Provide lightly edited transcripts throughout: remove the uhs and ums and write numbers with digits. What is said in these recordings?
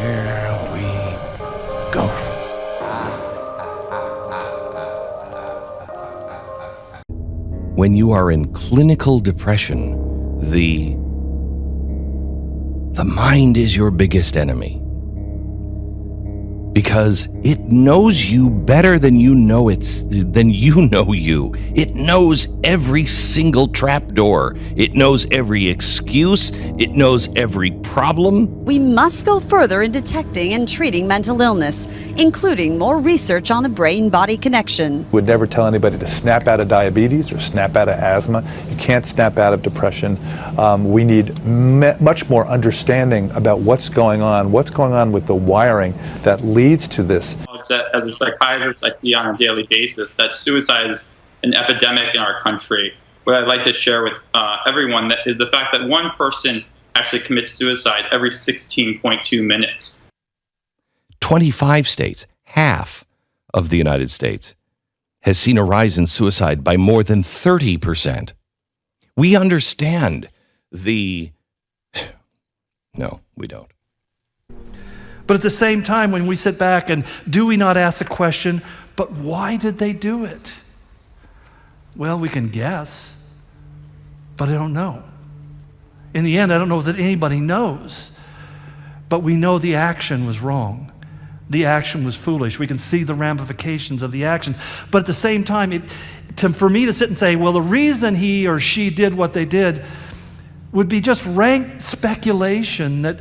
Here we go. When you are in clinical depression, the mind is your biggest enemy. Because it knows you better than you know you. It knows every single trapdoor. It knows every excuse. It knows every problem. We must go further in detecting and treating mental illness, including more research on the brain-body connection. Would never tell anybody to snap out of diabetes or snap out of asthma. You can't snap out of depression. We need much more understanding about what's going on with the wiring that leads to this. As a psychiatrist, I see on a daily basis that suicide is an epidemic in our country. What I'd like to share with everyone is the fact that one person actually commits suicide every 16.2 minutes. 25 states, half of the United States, has seen a rise in suicide by more than 30%. We understand the... No, we don't. But at the same time, when we sit back and do we not ask the question, but why did they do it? Well, we can guess, but I don't know. In the end, I don't know that anybody knows, but we know the action was wrong. The action was foolish. We can see the ramifications of the action. But at the same time, for me to sit and say, well, the reason he or she did what they did would be just rank speculation that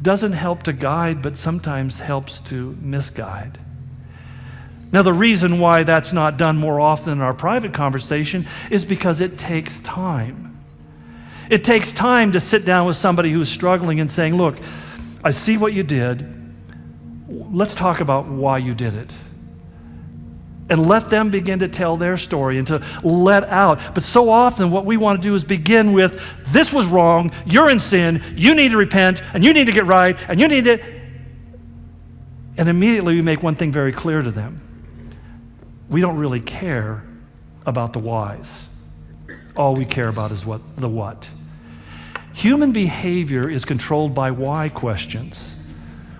doesn't help to guide, but sometimes helps to misguide. Now, the reason why that's not done more often in our private conversation is because it takes time. It takes time to sit down with somebody who's struggling and saying, look, I see what you did. Let's talk about why you did it. And let them begin to tell their story and to let out. But so often what we want to do is begin with, this was wrong, you're in sin, you need to repent, and you need to get right, and you need to... And immediately we make one thing very clear to them. We don't really care about the whys. All we care about is the what. Human behavior is controlled by why questions.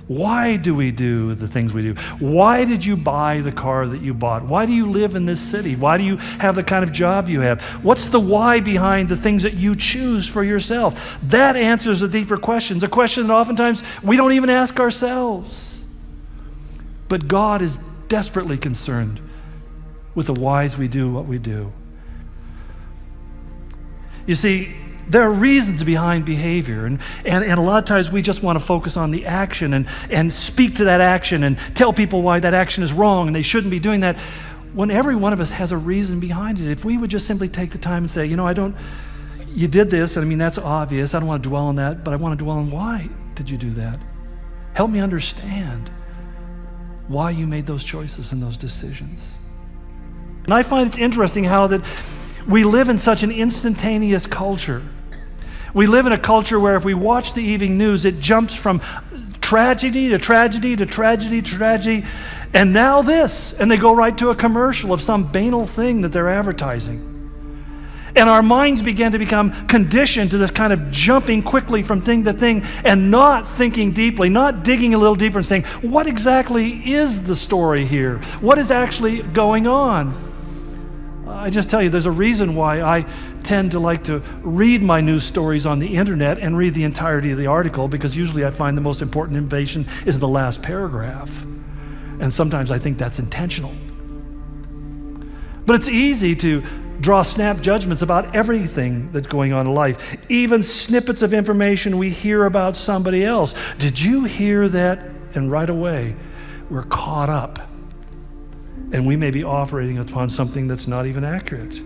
Why do we do the things we do? Why did you buy the car that you bought? Why do you live in this city? Why do you have the kind of job you have? What's the why behind the things that you choose for yourself? That answers the deeper questions, a question that oftentimes we don't even ask ourselves. But God is desperately concerned with the whys we do what we do. You see, there are reasons behind behavior, and a lot of times we just want to focus on the action and speak to that action and tell people why that action is wrong and they shouldn't be doing that, when every one of us has a reason behind it. If we would just simply take the time and say, you did this, and I mean, that's obvious, I don't want to dwell on that, but I want to dwell on why did you do that? Help me understand why you made those choices and those decisions. And I find it interesting how that we live in such an instantaneous culture. We live in a culture where if we watch the evening news, it jumps from tragedy to tragedy to tragedy to tragedy, and now this, and they go right to a commercial of some banal thing that they're advertising. And our minds begin to become conditioned to this kind of jumping quickly from thing to thing and not thinking deeply, not digging a little deeper and saying, what exactly is the story here? What is actually going on? I just tell you, there's a reason why I tend to like to read my news stories on the internet and read the entirety of the article, because usually I find the most important information is the last paragraph. And sometimes I think that's intentional. But it's easy to draw snap judgments about everything that's going on in life, even snippets of information we hear about somebody else. Did you hear that? And right away, we're caught up. And we may be operating upon something that's not even accurate.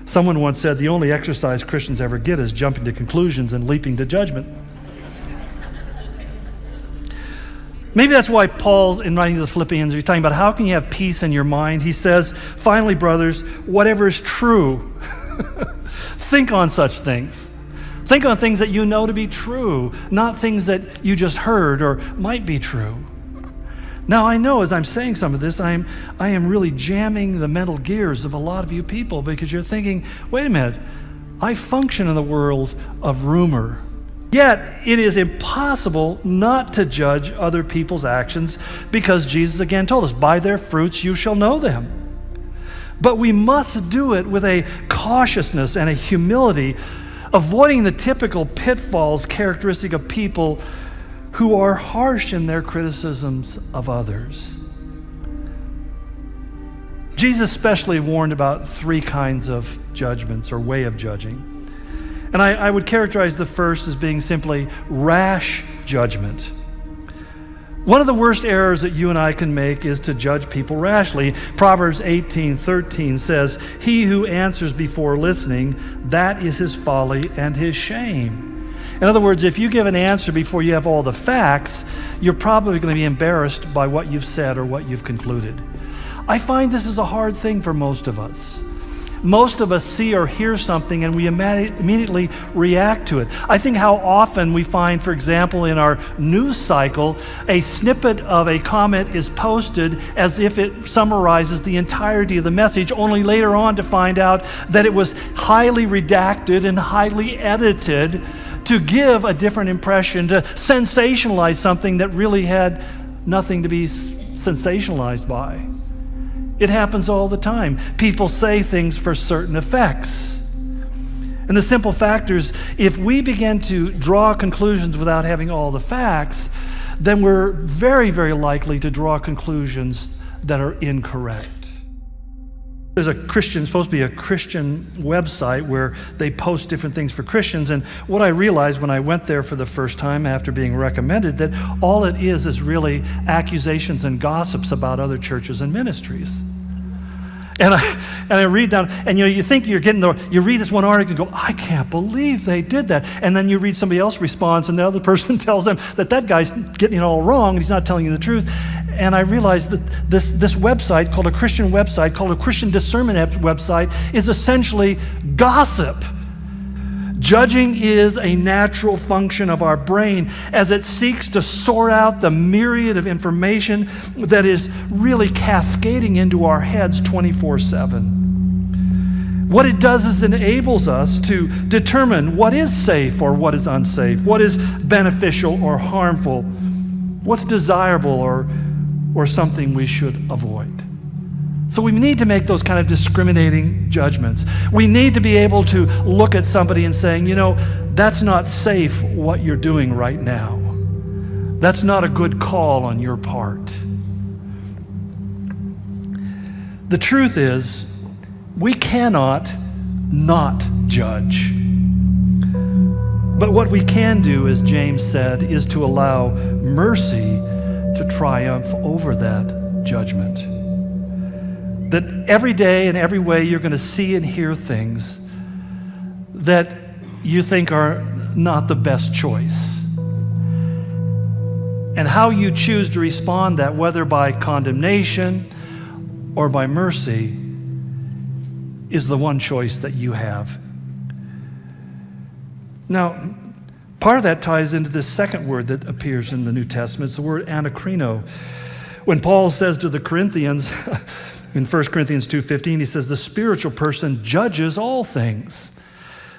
Someone once said, the only exercise Christians ever get is jumping to conclusions and leaping to judgment. Maybe that's why Paul, in writing to the Philippians, he's talking about how can you have peace in your mind. He says, finally, brothers, whatever is true, think on such things. Think on things that you know to be true, not things that you just heard or might be true. Now, I know as I'm saying some of this, I am really jamming the mental gears of a lot of you people, because you're thinking, wait a minute, I function in the world of rumor, Yet, it is impossible not to judge other people's actions because Jesus again told us, by their fruits you shall know them. But we must do it with a cautiousness and a humility, avoiding the typical pitfalls characteristic of people who are harsh in their criticisms of others. Jesus especially warned about three kinds of judgments or way of judging. And I would characterize the first as being simply rash judgment. One of the worst errors that you and I can make is to judge people rashly. Proverbs 18:13 says, "He who answers before listening, that is his folly and his shame." In other words, if you give an answer before you have all the facts, you're probably going to be embarrassed by what you've said or what you've concluded. I find this is a hard thing for most of us. Most of us see or hear something and we immediately react to it. I think how often we find, for example, in our news cycle, a snippet of a comment is posted as if it summarizes the entirety of the message, only later on to find out that it was highly redacted and highly edited to give a different impression, to sensationalize something that really had nothing to be sensationalized by. It happens all the time. People say things for certain effects. And the simple fact is, if we begin to draw conclusions without having all the facts, then we're very, very likely to draw conclusions that are incorrect. There's supposed to be a Christian website where they post different things for Christians, and what I realized when I went there for the first time after being recommended, that all it is really accusations and gossips about other churches and ministries. And I read down, and you think you read this one article and go, I can't believe they did that. And then you read somebody else responds, and the other person tells them that guy's getting it all wrong, and he's not telling you the truth. And I realized that this website, called a Christian website, called a Christian discernment website, is essentially gossip. Judging is a natural function of our brain as it seeks to sort out the myriad of information that is really cascading into our heads 24/7. What it does is enables us to determine what is safe or what is unsafe, what is beneficial or harmful, what's desirable or something we should avoid. So we need to make those kind of discriminating judgments. We need to be able to look at somebody and saying, that's not safe what you're doing right now. That's not a good call on your part. The truth is, we cannot not judge. But what we can do, as James said, is to allow mercy to triumph over that judgment. That every day and every way you're going to see and hear things that you think are not the best choice. And how you choose to respond that, whether by condemnation or by mercy, is the one choice that you have. Now, part of that ties into this second word that appears in the New Testament. It's the word anakrino. When Paul says to the Corinthians, in 1 Corinthians 2:15, he says, the spiritual person judges all things.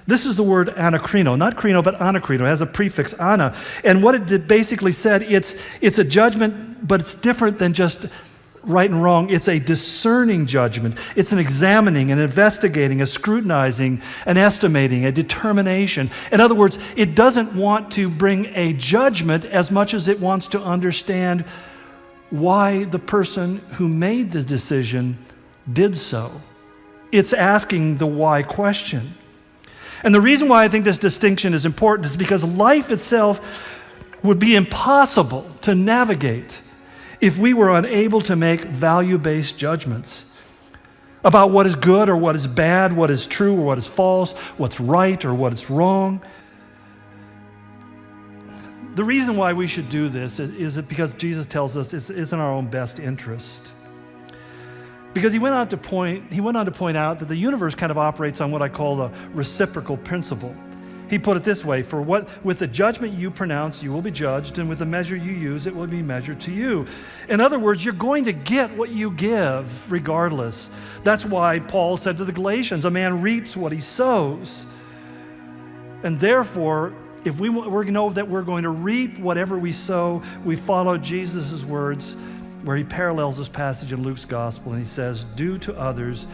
This is the word anakrino, not krino, but anakrino. It has a prefix, ana. And what it basically said, it's a judgment, but it's different than just right and wrong. It's a discerning judgment. It's an examining, an investigating, a scrutinizing, an estimating, a determination. In other words, it doesn't want to bring a judgment as much as it wants to understand why the person who made the decision did so. It's asking the why question. And the reason why I think this distinction is important is because life itself would be impossible to navigate if we were unable to make value-based judgments about what is good or what is bad, what is true or what is false, what's right or what is wrong. The reason why we should do this is because Jesus tells us it's in our own best interest. Because he went on to point out that the universe kind of operates on what I call the reciprocal principle. He put it this way, with the judgment you pronounce, you will be judged, and with the measure you use, it will be measured to you. In other words, you're going to get what you give regardless. That's why Paul said to the Galatians, a man reaps what he sows. And therefore, If we know that we're going to reap whatever we sow, we follow Jesus' words where he parallels this passage in Luke's gospel, and he says, do to others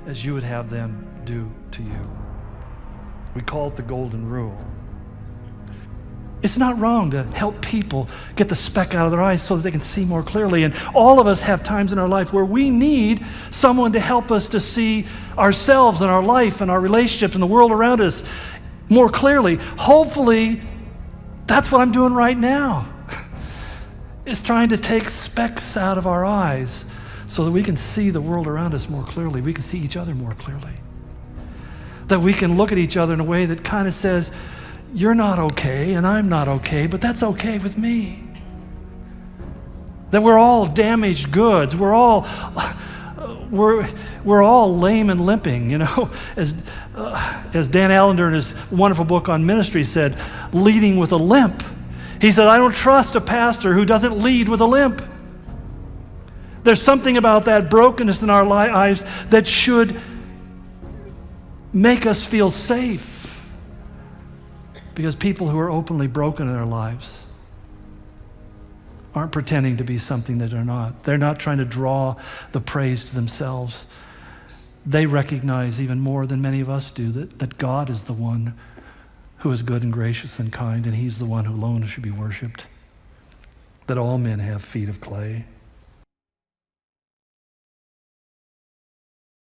as you would have them do to you. We call it the golden rule. It's not wrong to help people get the speck out of their eyes so that they can see more clearly. And all of us have times in our life where we need someone to help us to see ourselves and our life and our relationships and the world around us more clearly. Hopefully, that's what I'm doing right now. Is trying to take specks out of our eyes so that we can see the world around us more clearly. We can see each other more clearly. That we can look at each other in a way that kind of says, you're not okay and I'm not okay, but that's okay with me. That we're all damaged goods. We're all lame and limping, you know. As Dan Allender in his wonderful book on ministry said, leading with a limp. He said, I don't trust a pastor who doesn't lead with a limp. There's something about that brokenness in our lives that should make us feel safe. Because people who are openly broken in their lives aren't pretending to be something that they're not. They're not trying to draw the praise to themselves. They recognize even more than many of us do that God is the one who is good and gracious and kind, and he's the one who alone should be worshiped. That all men have feet of clay.